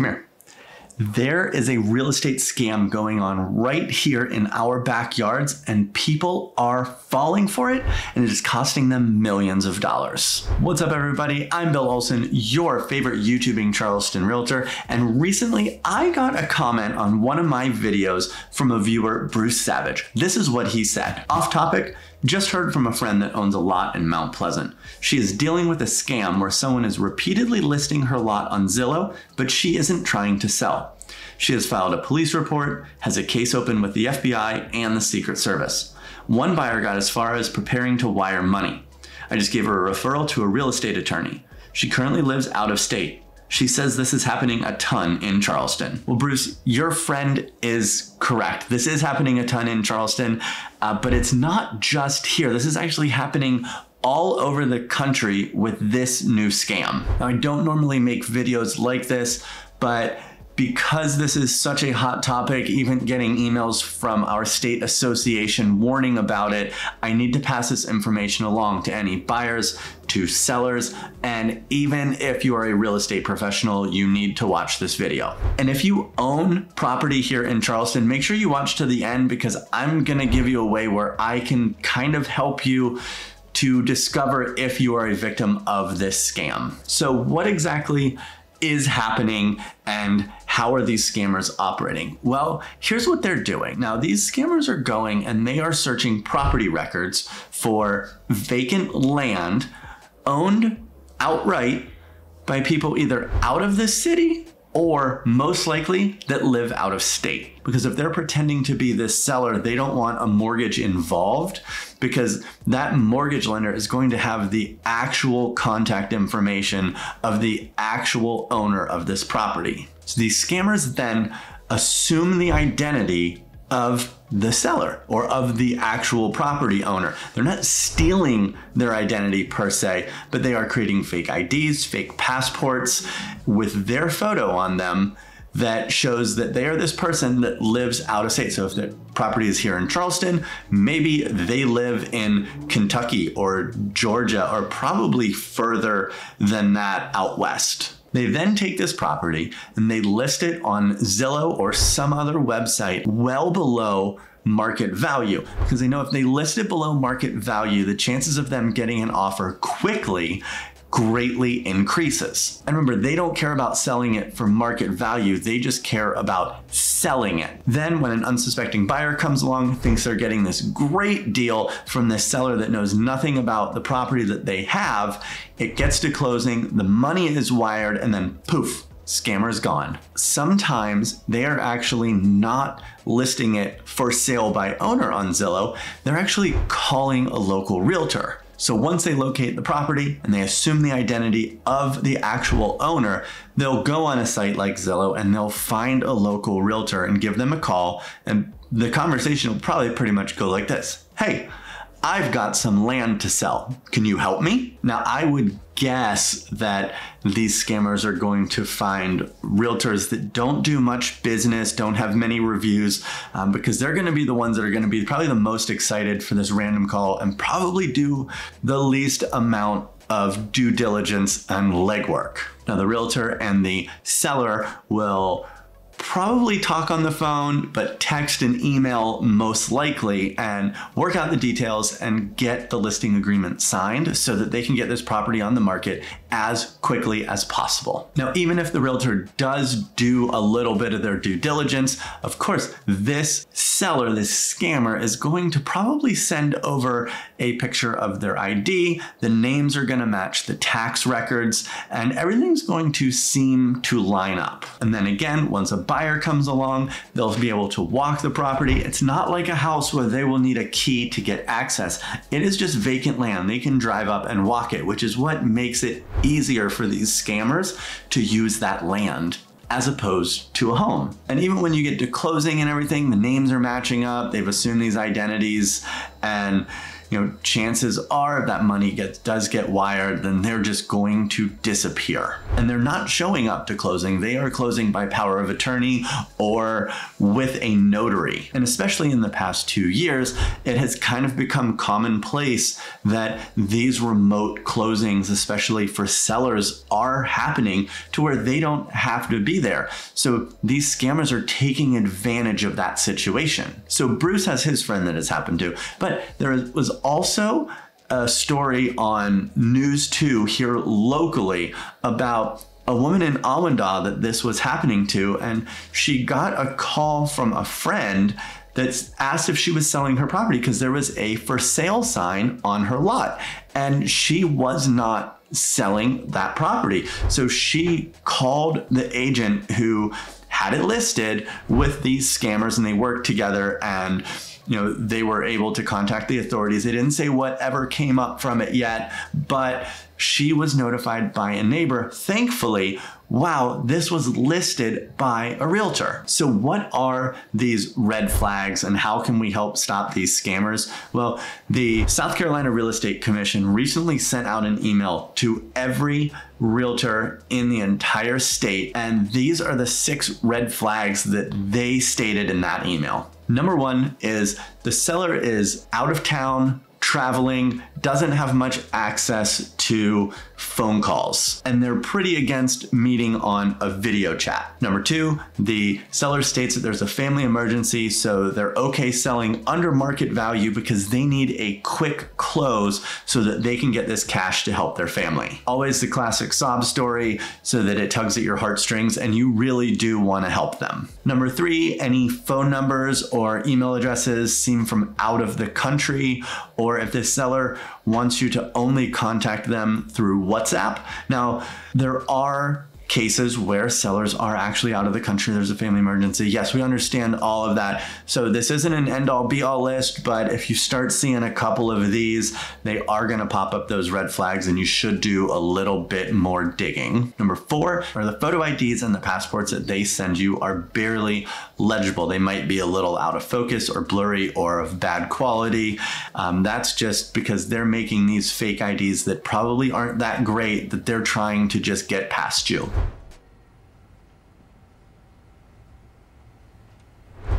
come here. There is a real estate scam going on right here in our backyards, and people are falling for it, and it is costing them millions of dollars. What's up, everybody? I'm Bill Olson, your favorite YouTubing Charleston realtor, and recently I got a comment on one of my videos from a viewer, Bruce Savage. This is what he said. Off topic, just heard from a friend that owns a lot in Mount Pleasant. She is dealing with a scam where someone is repeatedly listing her lot on Zillow, but she isn't trying to sell. She has filed a police report, has a case open with the FBI and the Secret Service. One buyer got as far as preparing to wire money. I just gave her a referral to a real estate attorney. She currently lives out of state. She says this is happening a ton in Charleston. Well, Bruce, your friend is correct. This is happening a ton in Charleston, but it's not just here. This is actually happening all over the country with this new scam. Now, I don't normally make videos like this, but because this is such a hot topic, even getting emails from our state association warning about it, I need to pass this information along to any buyers, to sellers, and even if you are a real estate professional, you need to watch this video. And if you own property here in Charleston, make sure you watch to the end, because I'm gonna give you a way where I can kind of help you to discover if you are a victim of this scam. So what exactly is happening and how are these scammers operating? Well, here's what they're doing. Now, these scammers are going and they are searching property records for vacant land owned outright by people either out of the city or most likely that live out of state. Because if they're pretending to be this seller, they don't want a mortgage involved, because that mortgage lender is going to have the actual contact information of the actual owner of this property. So these scammers then assume the identity of the seller or of the actual property owner. They're not stealing their identity per se, but they are creating fake IDs, fake passports with their photo on them that shows that they are this person that lives out of state. So if the property is here in Charleston, maybe they live in Kentucky or Georgia or probably further than that out west. They then take this property and they list it on Zillow or some other website well below market value, because they know if they list it below market value, the chances of them getting an offer quickly greatly increases. And remember, they don't care about selling it for market value, they just care about selling it. Then when an unsuspecting buyer comes along, thinks they're getting this great deal from this seller that knows nothing about the property that they have, it gets to closing, the money is wired, and then poof, scammer's gone. Sometimes they are actually not listing it for sale by owner on Zillow, they're actually calling a local realtor. So once they locate the property and they assume the identity of the actual owner, they'll go on a site like Zillow and they'll find a local realtor and give them a call. And the conversation will probably pretty much go like this. Hey, I've got some land to sell. Can you help me? Now, I would guess that these scammers are going to find realtors that don't do much business, don't have many reviews, because they're going to be the ones that are going to be probably the most excited for this random call and probably do the least amount of due diligence and legwork. Now, the realtor and the seller will probably talk on the phone, but text and email most likely, and work out the details and get the listing agreement signed so that they can get this property on the market as quickly as possible. Now, even if the realtor does do a little bit of their due diligence, of course, this seller, this scammer, is going to probably send over a picture of their ID. The names are going to match the tax records, and everything's going to seem to line up. And then again, once a buyer comes along, they'll be able to walk the property. It's not like a house where they will need a key to get access. It is just vacant land. They can drive up and walk it, which is what makes it easier for these scammers to use that land as opposed to a home. And even when you get to closing and everything, the names are matching up, they've assumed these identities, and chances are if that money does get wired, then they're just going to disappear. And they're not showing up to closing. They are closing by power of attorney or with a notary. And especially in the past 2 years, it has kind of become commonplace that these remote closings, especially for sellers, are happening to where they don't have to be there. So these scammers are taking advantage of that situation. So Bruce has his friend that has happened to, but there was also a story on News 2 here locally about a woman in Awanda that this was happening to, and she got a call from a friend that asked if she was selling her property because there was a for sale sign on her lot, and she was not selling that property. So she called the agent who had it listed with these scammers, and they worked together, and they were able to contact the authorities. They didn't say whatever came up from it yet, but she was notified by a neighbor. Thankfully, wow, this was listed by a realtor. So what are these red flags and how can we help stop these scammers? Well, the South Carolina Real Estate Commission recently sent out an email to every realtor in the entire state, and these are the 6 red flags that they stated in that email. Number 1 is the seller is out of town, traveling, doesn't have much access to phone calls, and they're pretty against meeting on a video chat. Number 2, the seller states that there's a family emergency, so they're okay selling under market value because they need a quick close so that they can get this cash to help their family. Always the classic sob story so that it tugs at your heartstrings and you really do want to help them. Number 3, any phone numbers or email addresses seem from out of the country, or if the seller wants you to only contact them through WhatsApp. Now, there are cases where sellers are actually out of the country. There's a family emergency. Yes, we understand all of that. So this isn't an end-all be-all list, but if you start seeing a couple of these, they are going to pop up those red flags, and you should do a little bit more digging. Number 4 are the photo IDs and the passports that they send you are barely legible. They might be a little out of focus or blurry or of bad quality. That's just because they're making these fake IDs that probably aren't that great, that they're trying to just get past you.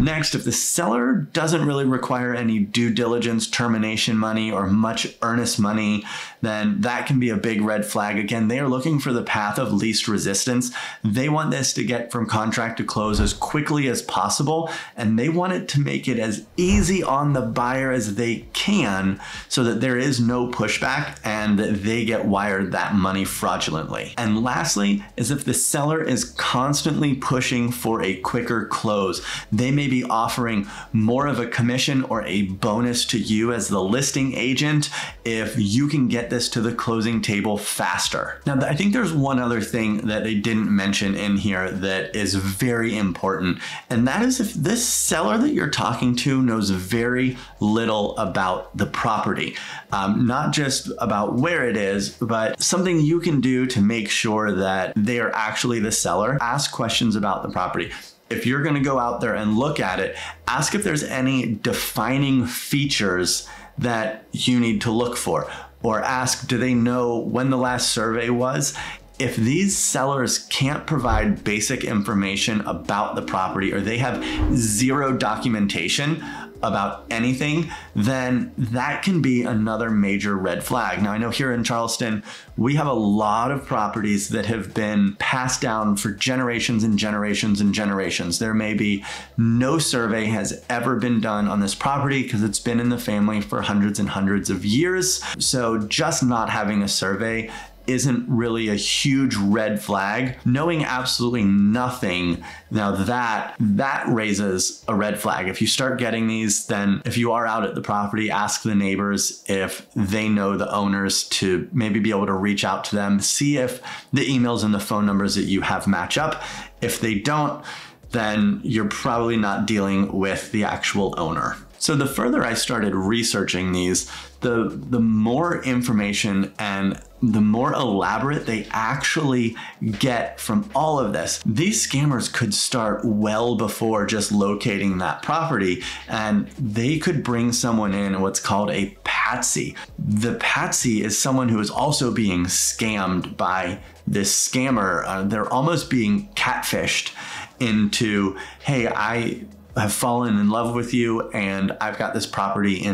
Next, if the seller doesn't really require any due diligence, termination money, or much earnest money, then that can be a big red flag. Again, they are looking for the path of least resistance. They want this to get from contract to close as quickly as possible, and they want it to make it as easy on the buyer as they can so that there is no pushback and that they get wired that money fraudulently. And lastly is if the seller is constantly pushing for a quicker close. They may be offering more of a commission or a bonus to you as the listing agent if you can get this to the closing table faster. Now, I think there's one other thing that they didn't mention in here that is very important, and that is if this seller that you're talking to knows very little about the property, not just about where it is, but something you can do to make sure that they are actually the seller. Ask questions about the property. If you're going to go out there and look at it, ask if there's any defining features that you need to look for, or ask, do they know when the last survey was? If these sellers can't provide basic information about the property, or they have zero documentation about anything, then that can be another major red flag. Now, I know here in Charleston, we have a lot of properties that have been passed down for generations and generations and generations. There may be no survey has ever been done on this property because it's been in the family for hundreds and hundreds of years. So just not having a survey isn't really a huge red flag. Knowing absolutely nothing, now that raises a red flag. If you start getting these, then if you are out at the property, ask the neighbors if they know the owners to maybe be able to reach out to them, see if the emails and the phone numbers that you have match up. If they don't, then you're probably not dealing with the actual owner. So the further I started researching these, the more information and the more elaborate they actually get from all of this. These scammers could start well before just locating that property, and they could bring someone in what's called a patsy. The patsy is someone who is also being scammed by this scammer. They're almost being catfished into, hey, I have fallen in love with you and I've got this property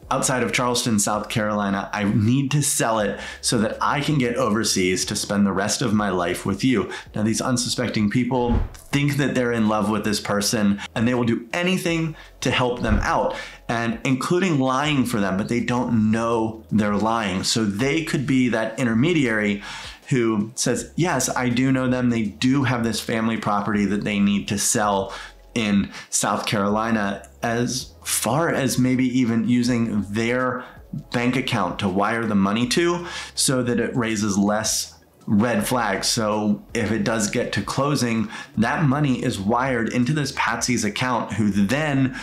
outside of Charleston, South Carolina. I need to sell it so that I can get overseas to spend the rest of my life with you. Now, these unsuspecting people think that they're in love with this person and they will do anything to help them out, and including lying for them, but they don't know they're lying. So they could be that intermediary who says, yes, I do know them. They do have this family property that they need to sell in South Carolina, as far as maybe even using their bank account to wire the money to, so that it raises less red flags. So if it does get to closing, that money is wired into this patsy's account, who then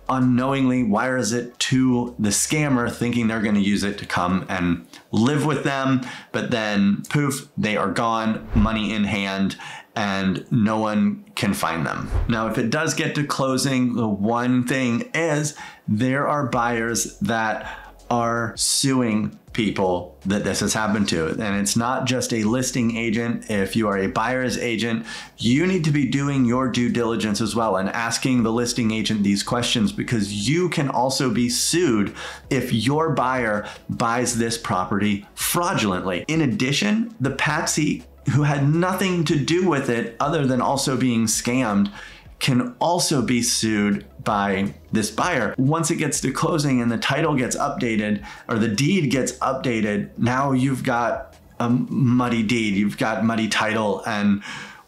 unknowingly wires it to the scammer, thinking they're going to use it to come and live with them. But then poof, they are gone, money in hand, and no one can find them. Now, if it does get to closing, the one thing is there are buyers that are suing people that this has happened to. And it's not just a listing agent. If you are a buyer's agent, you need to be doing your due diligence as well and asking the listing agent these questions, because you can also be sued if your buyer buys this property fraudulently. In addition, the patsy who had nothing to do with it other than also being scammed can also be sued by this buyer. Once it gets to closing and the title gets updated or the deed gets updated, now you've got a muddy deed, you've got muddy title, and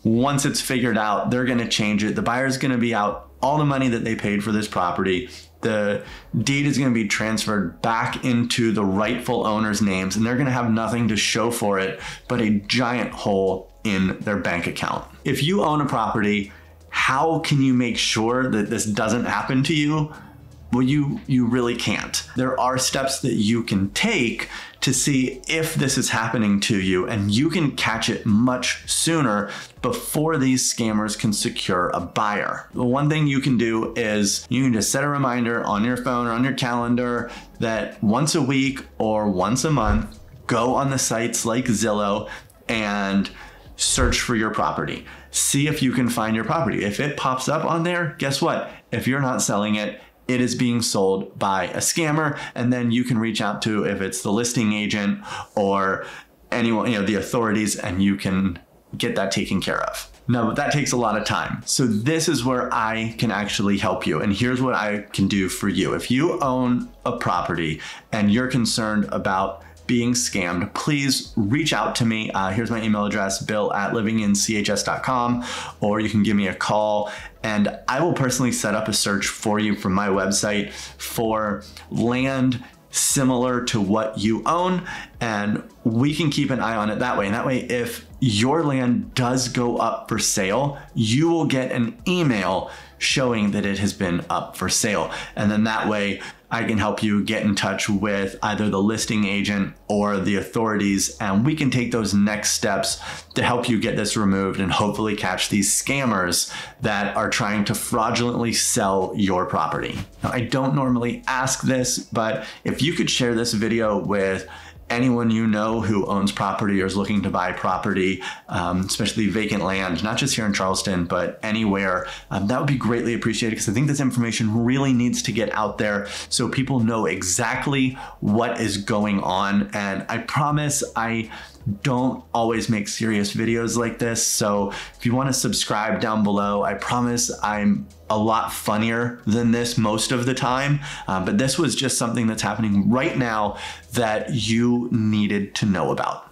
once it's figured out, they're gonna change it. The buyer's gonna be out all the money that they paid for this property. The deed is going to be transferred back into the rightful owner's names, and they're going to have nothing to show for it but a giant hole in their bank account. If you own a property, how can you make sure that this doesn't happen to you? Well, you really can't. There are steps that you can take to see if this is happening to you, and you can catch it much sooner before these scammers can secure a buyer. The one thing you can do is you can just set a reminder on your phone or on your calendar that once a week or once a month, go on the sites like Zillow and search for your property. See if you can find your property. If it pops up on there, guess what? If you're not selling it, it is being sold by a scammer, and then you can reach out to, if it's the listing agent or anyone, the authorities, and you can get that taken care of. No, but that takes a lot of time. So this is where I can actually help you. And here's what I can do for you. If you own a property and you're concerned about being scammed, please reach out to me. Here's my email address, bill@livinginchs.com, or you can give me a call and I will personally set up a search for you from my website for land similar to what you own, and we can keep an eye on it that way. And that way, if your land does go up for sale, you will get an email showing that it has been up for sale. And then that way I can help you get in touch with either the listing agent or the authorities, and we can take those next steps to help you get this removed and hopefully catch these scammers that are trying to fraudulently sell your property. Now, I don't normally ask this, but if you could share this video with anyone you know who owns property or is looking to buy property, especially vacant land, not just here in Charleston, but anywhere, that would be greatly appreciated, because I think this information really needs to get out there so people know exactly what is going on. And I promise I don't always make serious videos like this. So if you want to subscribe down below, I promise I'm a lot funnier than this most of the time. But this was just something that's happening right now that you needed to know about.